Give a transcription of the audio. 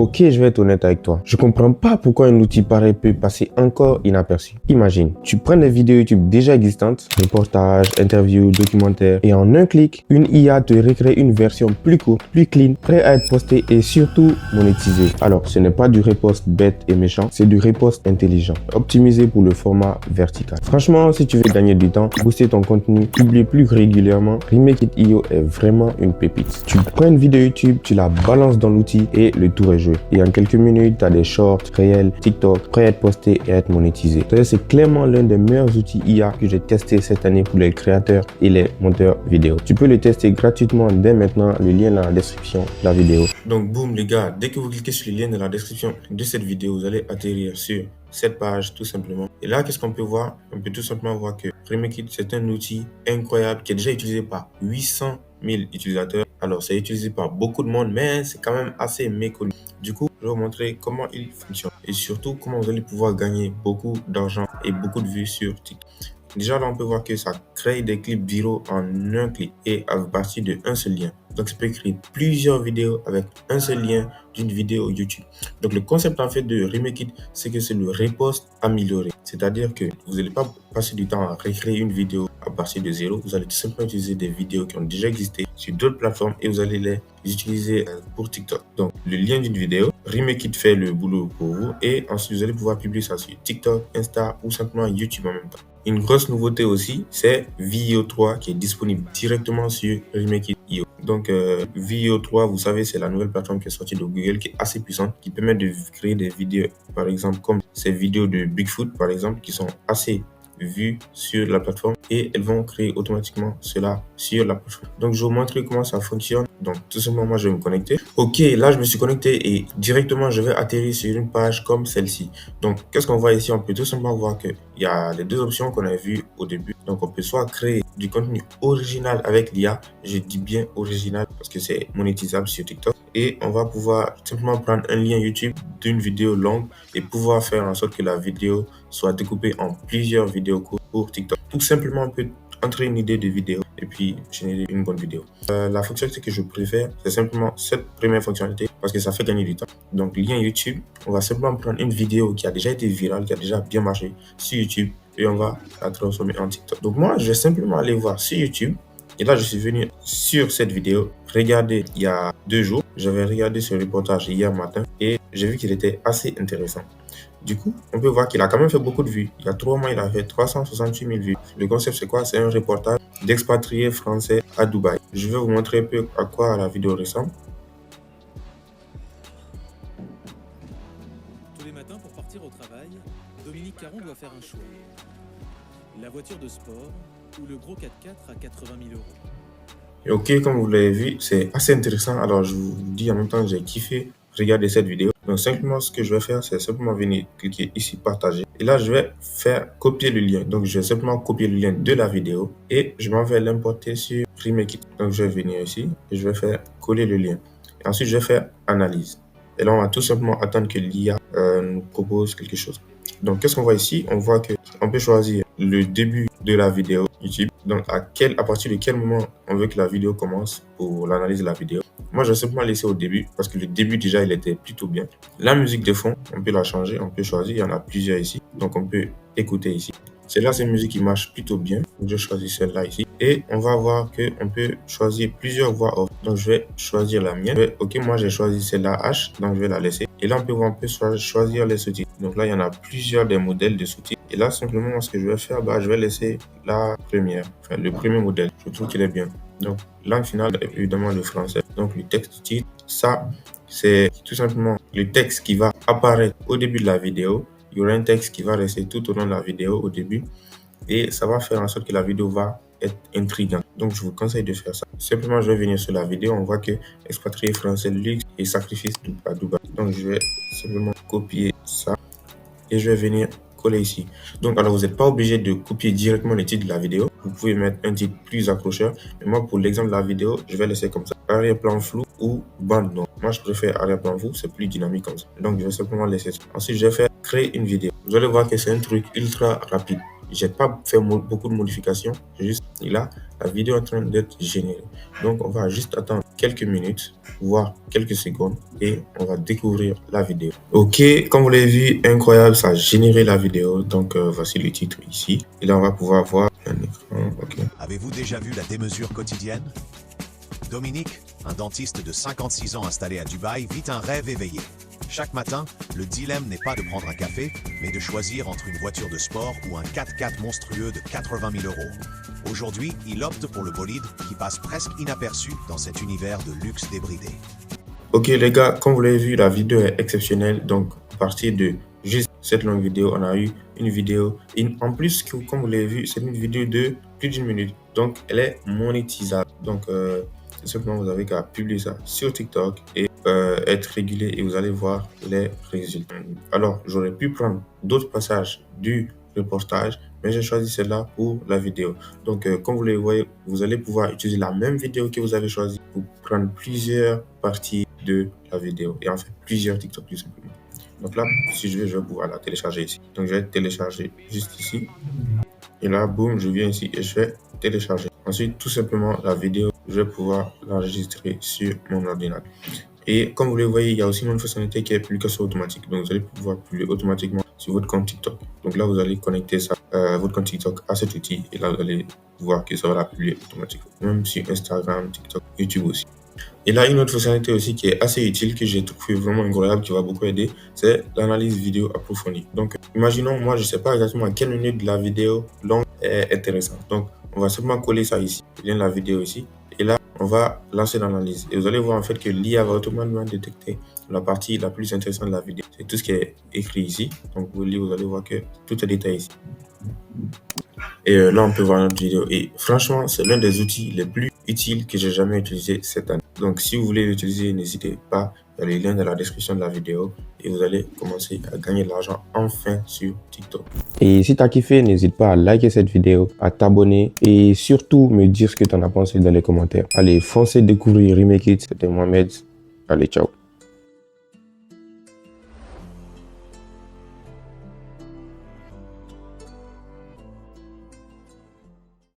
Ok, je vais être honnête avec toi. Je comprends pas pourquoi un outil pareil peut passer encore inaperçu. Imagine, tu prends des vidéos YouTube déjà existantes, reportages, interviews, documentaires, et en un clic, une IA te recrée une version plus courte, plus clean, prêt à être postée et surtout monétisée. Alors, ce n'est pas du repost bête et méchant, c'est du repost intelligent, optimisé pour le format vertical. Franchement, si tu veux gagner du temps, booster ton contenu, publier plus régulièrement, Remake.io est vraiment une pépite. Tu prends une vidéo YouTube, tu la balances dans l'outil et le tour est joué. Et en quelques minutes, tu as des shorts réels, TikTok, prêts à être postés et à être monétisés. C'est clairement l'un des meilleurs outils IA que j'ai testé cette année pour les créateurs et les monteurs vidéo. Tu peux le tester gratuitement dès maintenant, le lien dans la description de la vidéo. Donc boum les gars, dès que vous cliquez sur le lien dans la description de cette vidéo, vous allez atterrir sur cette page tout simplement. Et là, qu'est-ce qu'on peut voir? On peut tout simplement voir que Remake.it, c'est un outil incroyable qui est déjà utilisé par 800 000 utilisateurs. Alors, c'est utilisé par beaucoup de monde, mais c'est quand même assez méconnu. Du coup, je vais vous montrer comment il fonctionne et surtout comment vous allez pouvoir gagner beaucoup d'argent et beaucoup de vues sur TikTok. Déjà, là, on peut voir que ça crée des clips viraux en un clic et à partir d'un seul lien. Donc, ça peut créer plusieurs vidéos avec un seul lien d'une vidéo YouTube. Donc, le concept en fait de Remake.it, c'est que c'est le repost amélioré. C'est-à-dire que vous n'allez pas passer du temps à recréer une vidéo à partir de zéro. Vous allez tout simplement utiliser des vidéos qui ont déjà existé sur d'autres plateformes et vous allez les utiliser pour TikTok. Donc, le lien d'une vidéo, Remake.it fait le boulot pour vous et ensuite vous allez pouvoir publier ça sur TikTok, Insta ou simplement YouTube en même temps. Une grosse nouveauté aussi, c'est Veo 3 qui est disponible directement sur Remake.io. Donc, Veo 3, vous savez, c'est la nouvelle plateforme qui est sortie de Google qui est assez puissante, qui permet de créer des vidéos, par exemple, comme ces vidéos de Bigfoot, par exemple, qui sont assez vues sur la plateforme et elles vont créer automatiquement cela sur la plateforme. Donc, je vais vous montrer comment ça fonctionne. Donc, tout simplement, moi, je vais me connecter. Ok, là, je me suis connecté et directement, je vais atterrir sur une page comme celle-ci. Donc, qu'est-ce qu'on voit ici? On peut tout simplement voir qu'il y a les deux options qu'on a vues au début. Donc, on peut soit créer du contenu original avec l'IA. Je dis bien original parce que c'est monétisable sur TikTok. Et on va pouvoir simplement prendre un lien YouTube d'une vidéo longue et pouvoir faire en sorte que la vidéo soit découpée en plusieurs vidéos courtes pour TikTok. Tout simplement, on peut entrer une idée de vidéo et puis générer une bonne vidéo. La fonctionnalité que je préfère, c'est simplement cette première fonctionnalité parce que ça fait gagner du temps. Donc, lien YouTube, on va simplement prendre une vidéo qui a déjà été virale, qui a déjà bien marché sur YouTube et on va la transformer en TikTok. Donc, moi, je vais simplement aller voir sur YouTube. Et là, je suis venu sur cette vidéo, regarder il y a 2 jours. J'avais regardé ce reportage hier matin et j'ai vu qu'il était assez intéressant. Du coup, on peut voir qu'il a quand même fait beaucoup de vues. Il y a 3 mois, il a fait 368 000 vues. Le concept, c'est quoi? C'est un reportage d'expatriés français à Dubaï. Je vais vous montrer un peu à quoi la vidéo ressemble. Tous les matins, pour partir au travail, Dominique Caron doit faire un choix. La voiture de sport ou le gros 4x4 à 80 000 euros. Et ok, comme vous l'avez vu, c'est assez intéressant. Alors, je vous dis en même temps, j'ai kiffé regarder cette vidéo. Donc, simplement, ce que je vais faire, c'est simplement venir cliquer ici, partager. Et là, je vais faire copier le lien. Donc, je vais simplement copier le lien de la vidéo et je m'en vais l'importer sur Remake.it. Donc, je vais venir ici et je vais faire coller le lien. Et ensuite, je vais faire analyse. Et là, on va tout simplement attendre que l'IA nous propose quelque chose. Donc, qu'est-ce qu'on voit ici? On voit qu'on peut choisir le début de la vidéo YouTube. Donc, à partir de quel moment on veut que la vidéo commence pour l'analyse de la vidéo. Moi, je vais simplement laisser au début parce que le début, déjà, il était plutôt bien. La musique de fond, on peut la changer, on peut choisir. Il y en a plusieurs ici. Donc, on peut écouter ici. Celle-là, c'est une musique qui marche plutôt bien. Donc, je choisis celle-là ici. Et on va voir qu'on peut choisir plusieurs voix off. Donc, je vais choisir la mienne. Ok, moi, j'ai choisi celle-là H. Donc, je vais la laisser. Et là, on peut choisir les sous-titres. Donc là, il y en a plusieurs des modèles de sous-titres. Et là, simplement, ce que je vais faire, je vais laisser la première, enfin, le premier modèle. Je trouve qu'il est bien. Donc, langue finale, évidemment, le français. Donc, le texte du titre, ça, c'est tout simplement le texte qui va apparaître au début de la vidéo. Il y aura un texte qui va rester tout au long de la vidéo au début. Et ça va faire en sorte que la vidéo va être intrigante. Donc, je vous conseille de faire ça. Simplement, je vais venir sur la vidéo. On voit que expatrié français luxe et sacrifice à Dubaï. Donc, je vais simplement copier ça et je vais venir coller ici. Donc, alors, vous n'êtes pas obligé de copier directement le titre de la vidéo. Vous pouvez mettre un titre plus accrocheur. Mais moi, pour l'exemple de la vidéo, je vais laisser comme ça. Arrière-plan flou ou bande noire. Moi, je préfère arrière-plan flou. C'est plus dynamique comme ça. Donc, je vais simplement laisser ça. Ensuite, je vais faire créer une vidéo. Vous allez voir que c'est un truc ultra rapide. j'ai pas fait beaucoup de modifications. Juste là, la vidéo est en train d'être générée. Donc, on va juste attendre quelques minutes, voire quelques secondes, et on va découvrir la vidéo. Ok, comme vous l'avez vu, incroyable, ça a généré la vidéo. Donc, voici le titre ici. Et là, on va pouvoir voir un écran. Ok. Avez-vous déjà vu la démesure quotidienne? Dominique, un dentiste de 56 ans installé à Dubaï, vit un rêve éveillé. Chaque matin, le dilemme n'est pas de prendre un café, mais de choisir entre une voiture de sport ou un 4x4 monstrueux de 80 000 euros. Aujourd'hui, il opte pour le bolide qui passe presque inaperçu dans cet univers de luxe débridé. Ok les gars, comme vous l'avez vu, la vidéo est exceptionnelle. Donc, à partir de juste cette longue vidéo, on a eu une vidéo. Et en plus, comme vous l'avez vu, c'est une vidéo de plus d'1 minute. Donc, elle est monétisable. Donc, tout simplement, vous avez qu'à publier ça sur TikTok et être régulier et vous allez voir les résultats. Alors, j'aurais pu prendre d'autres passages du reportage, mais j'ai choisi celle-là pour la vidéo. Donc, comme vous le voyez, vous allez pouvoir utiliser la même vidéo que vous avez choisie pour prendre plusieurs parties de la vidéo et en faire plusieurs TikTok tout simplement. Donc là, si je veux, je vais pouvoir la télécharger ici. Donc, je vais télécharger juste ici. Et là, boum, je viens ici et je vais télécharger. Ensuite, tout simplement, la vidéo, je vais pouvoir l'enregistrer sur mon ordinateur. Et comme vous le voyez, il y a aussi une fonctionnalité qui est publication automatique. Donc, vous allez pouvoir publier automatiquement sur votre compte TikTok. Donc là, vous allez connecter ça, votre compte TikTok à cet outil. Et là, vous allez voir que ça va la publier automatiquement. Même sur Instagram, TikTok, YouTube aussi. Et là, une autre fonctionnalité aussi qui est assez utile, que j'ai trouvé vraiment incroyable, qui va beaucoup aider, c'est l'analyse vidéo approfondie. Donc, imaginons, moi, je ne sais pas exactement à quelle minute de la vidéo longue est intéressante. Donc, on va simplement coller ça ici, lien de la vidéo ici. Et là, on va lancer l'analyse. Et vous allez voir en fait que l'IA va automatiquement détecter la partie la plus intéressante de la vidéo. C'est tout ce qui est écrit ici. Donc, vous allez voir que tout est détaillé ici. Et là, on peut voir notre vidéo. Et franchement, c'est l'un des outils les plus utiles que j'ai jamais utilisé cette année. Donc, si vous voulez l'utiliser, n'hésitez pas. Il y a les liens dans la description de la vidéo. Et vous allez commencer à gagner de l'argent enfin sur TikTok. Et si tu as kiffé, n'hésite pas à liker cette vidéo, à t'abonner et surtout me dire ce que tu en as pensé dans les commentaires. Allez, foncez découvrir Remake It. C'était Mohamed. Allez, ciao.